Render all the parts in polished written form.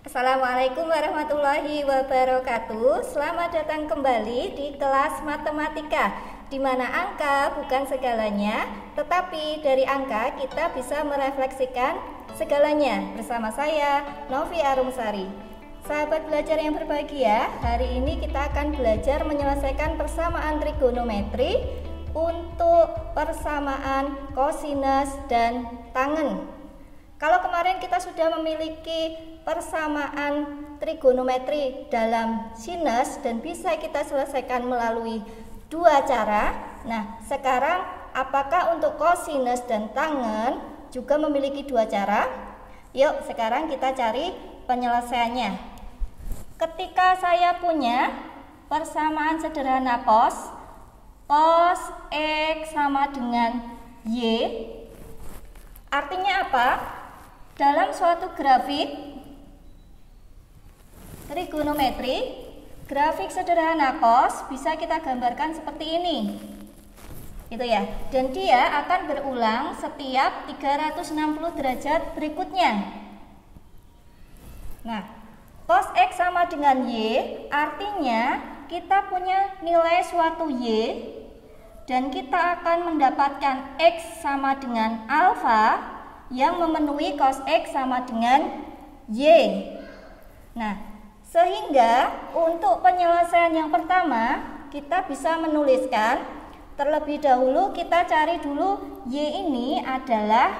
Assalamualaikum warahmatullahi wabarakatuh. Selamat datang kembali di kelas matematika, di mana angka bukan segalanya, tetapi dari angka kita bisa merefleksikan segalanya. Bersama saya, Novi Arumsari. Sahabat belajar yang berbahagia, hari ini kita akan belajar menyelesaikan persamaan trigonometri untuk persamaan kosinus dan tangen. Kalau kemarin kita sudah memiliki persamaan trigonometri dalam sinus dan bisa kita selesaikan melalui dua cara. Nah, sekarang apakah untuk kosinus dan tangen juga memiliki dua cara? Yuk, sekarang kita cari penyelesaiannya. Ketika saya punya persamaan sederhana cos X sama dengan Y, artinya apa? Dalam suatu grafik trigonometri, grafik sederhana cos bisa kita gambarkan seperti ini. Itu ya. Dan dia akan berulang setiap 360 derajat berikutnya. Nah, cos X sama dengan Y artinya kita punya nilai suatu Y dan kita akan mendapatkan X sama dengan alfa yang memenuhi cos X sama dengan Y. Nah, sehingga untuk penyelesaian yang pertama kita bisa menuliskan terlebih dahulu, kita cari dulu Y ini adalah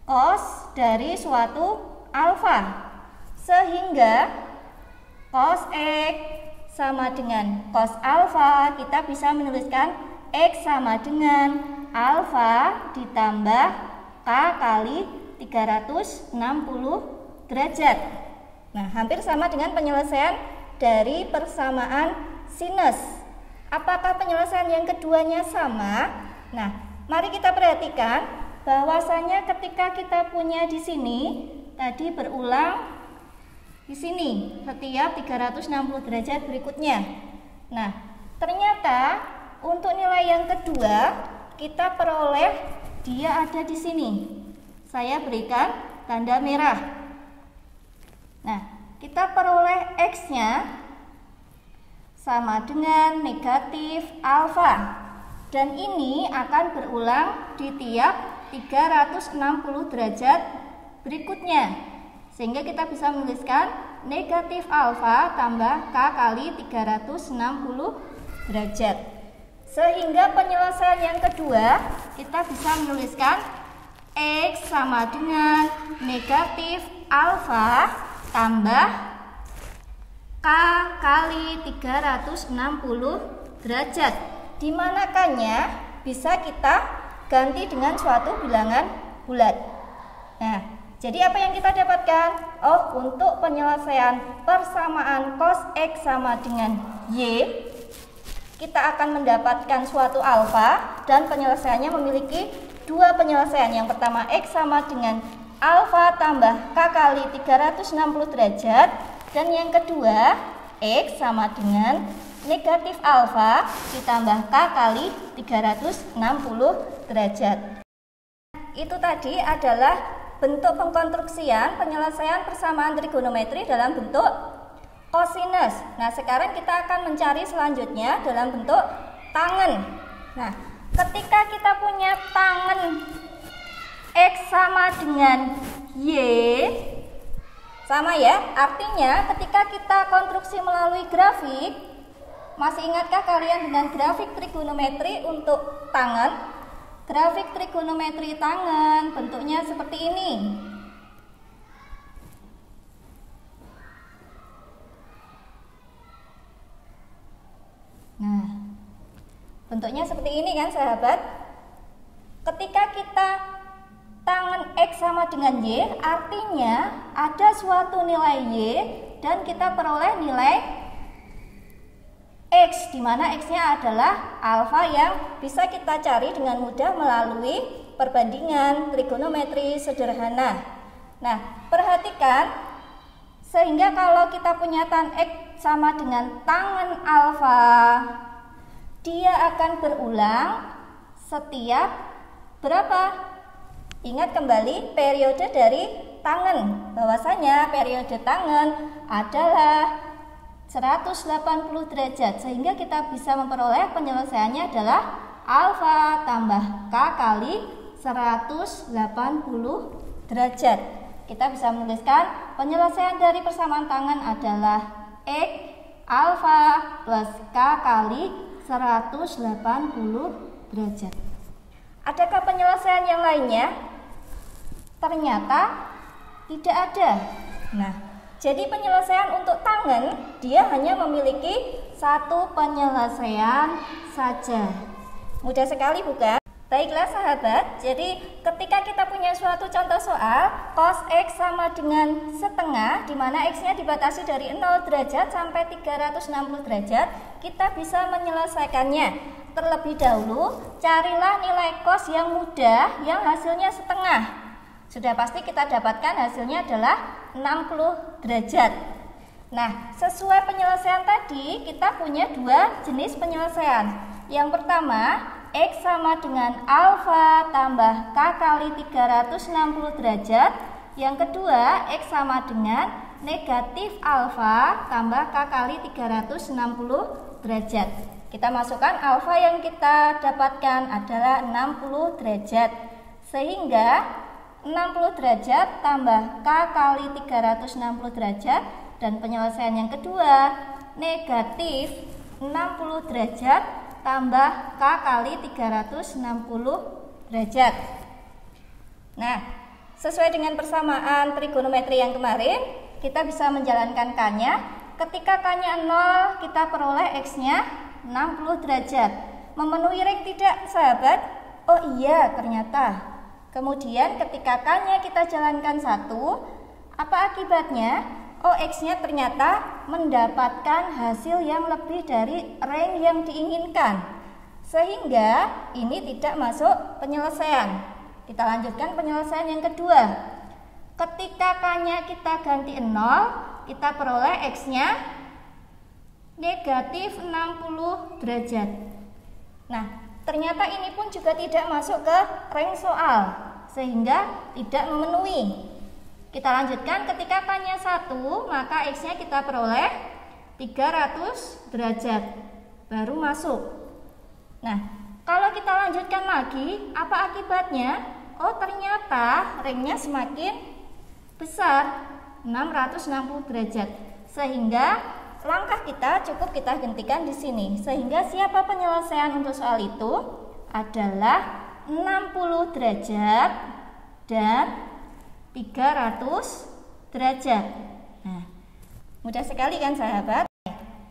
cos dari suatu alfa, sehingga cos X sama dengan cos alfa, kita bisa menuliskan X sama dengan alfa ditambah K kali 360 derajat. Nah, hampir sama dengan penyelesaian dari persamaan sinus. Apakah penyelesaian yang keduanya sama? Nah, mari kita perhatikan bahwasanya ketika kita punya di sini tadi berulang di sini setiap 360 derajat berikutnya. Nah, ternyata untuk nilai yang kedua kita peroleh dia ada di sini. Saya berikan tanda merah. Nah, kita peroleh X-nya sama dengan negatif alfa. Dan ini akan berulang di tiap 360 derajat berikutnya. Sehingga kita bisa menuliskan negatif alfa tambah K kali 360 derajat. Sehingga penyelesaian yang kedua kita bisa menuliskan X sama dengan negatif alfa tambah K kali 360 derajat. Dimanakannya bisa kita ganti dengan suatu bilangan bulat. Nah, jadi apa yang kita dapatkan? Oh, untuk penyelesaian persamaan cos X sama dengan Y, kita akan mendapatkan suatu alfa dan penyelesaiannya memiliki dua penyelesaian. Yang pertama X sama dengan alfa tambah K kali 360 derajat, dan yang kedua X sama dengan negatif alfa ditambah K kali 360 derajat. Itu tadi adalah bentuk pengkonstruksian penyelesaian persamaan trigonometri dalam bentuk kosinus. Nah, sekarang kita akan mencari selanjutnya dalam bentuk tangen. Nah, ketika kita punya tangen X sama dengan Y, sama ya, artinya ketika kita konstruksi melalui grafik, masih ingatkah kalian dengan grafik trigonometri untuk tangen? Grafik trigonometri tangen bentuknya seperti ini. Nah, bentuknya seperti ini kan sahabat. Ketika kita tangen X sama dengan Y, artinya ada suatu nilai Y dan kita peroleh nilai X, di mana X-nya adalah alfa yang bisa kita cari dengan mudah melalui perbandingan trigonometri sederhana. Nah, perhatikan, sehingga kalau kita punya tan X sama dengan tangen alfa, dia akan berulang setiap berapa? Ingat kembali periode dari tangen, bahwasanya periode tangen adalah 180 derajat, sehingga kita bisa memperoleh penyelesaiannya adalah alfa tambah K kali 180 derajat. Kita bisa menuliskan penyelesaian dari persamaan tangen adalah X alfa plus K kali 180 derajat. Adakah penyelesaian yang lainnya? Ternyata tidak ada. Nah, jadi penyelesaian untuk tangen dia hanya memiliki satu penyelesaian saja. Mudah sekali bukan? Baiklah sahabat, jadi ketika kita punya suatu contoh soal cos X sama dengan setengah, di mana X-nya dibatasi dari 0 derajat sampai 360 derajat, kita bisa menyelesaikannya. Terlebih dahulu, carilah nilai cos yang mudah yang hasilnya setengah. Sudah pasti kita dapatkan hasilnya adalah 60 derajat. Nah, sesuai penyelesaian tadi, kita punya dua jenis penyelesaian. Yang pertama, X sama dengan alfa tambah K kali 360 derajat. Yang kedua, X sama dengan negatif alfa tambah K kali 360 derajat. Kita masukkan alfa yang kita dapatkan adalah 60 derajat. Sehingga 60 derajat tambah K kali 360 derajat. Dan penyelesaian yang kedua, negatif 60 derajat tambah K kali 360 derajat. Nah, sesuai dengan persamaan trigonometri yang kemarin, kita bisa menjalankan K-nya. Ketika K-nya 0, kita peroleh X-nya 60 derajat. Memenuhi ring tidak, sahabat? Oh iya, ternyata. Kemudian ketika K-nya kita jalankan 1, apa akibatnya? Oh, X-nya ternyata mendapatkan hasil yang lebih dari range yang diinginkan, sehingga ini tidak masuk penyelesaian. Kita lanjutkan penyelesaian yang kedua. Ketika K-nya kita ganti 0, kita peroleh X-nya negatif 60 derajat. Nah, ternyata ini pun juga tidak masuk ke range soal, sehingga tidak memenuhi. Kita lanjutkan, ketika K-nya 1, maka X-nya kita peroleh 300 derajat, baru masuk. Nah, kalau kita lanjutkan lagi, apa akibatnya? Oh, ternyata ringnya semakin besar, 660 derajat. Sehingga langkah kita cukup kita hentikan di sini. Sehingga siapa penyelesaian untuk soal itu? Adalah 60 derajat dan 300 derajat. Nah, mudah sekali kan sahabat?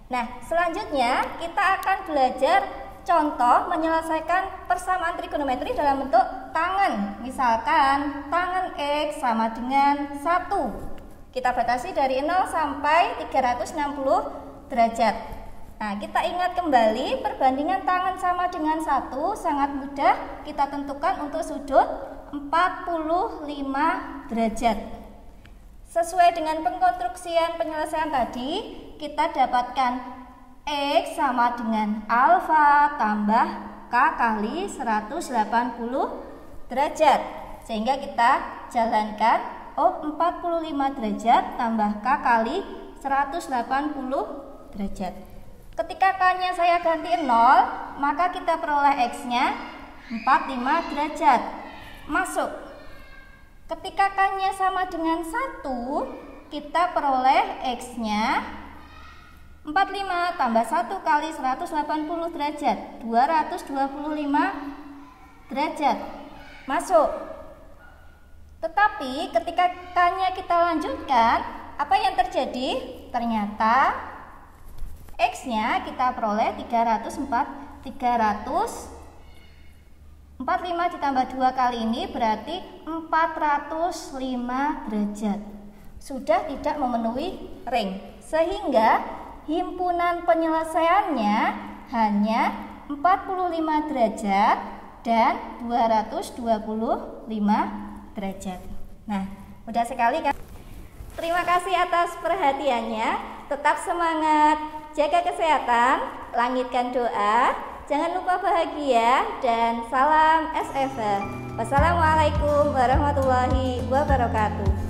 Nah, selanjutnya kita akan belajar contoh menyelesaikan persamaan trigonometri dalam bentuk tangen. Misalkan tangen X sama dengan 1. Kita batasi dari 0 sampai 360 derajat. Nah, kita ingat kembali perbandingan tangen sama dengan 1 sangat mudah kita tentukan untuk sudut 45 derajat. Sesuai dengan pengkonstruksian penyelesaian tadi, kita dapatkan X sama dengan alfa tambah K kali 180 derajat. Sehingga kita jalankan, oh 45 derajat tambah K kali 180 derajat. Ketika K-nya saya ganti 0, maka kita peroleh X-nya 45 derajat. Masuk. Ketika K-nya sama dengan 1, kita peroleh X-nya 45 tambah 1 kali 180 derajat, 225 derajat. Masuk. Tetapi ketika K-nya kita lanjutkan, apa yang terjadi? Ternyata X-nya kita peroleh 345 ditambah 2 kali ini berarti 405 derajat. Sudah tidak memenuhi ring, sehingga himpunan penyelesaiannya hanya 45 derajat dan 225 derajat. Nah, mudah sekali kan? Terima kasih atas perhatiannya. Tetap semangat, jaga kesehatan, langitkan doa. Jangan lupa bahagia dan salam SFH. Wassalamualaikum warahmatullahi wabarakatuh.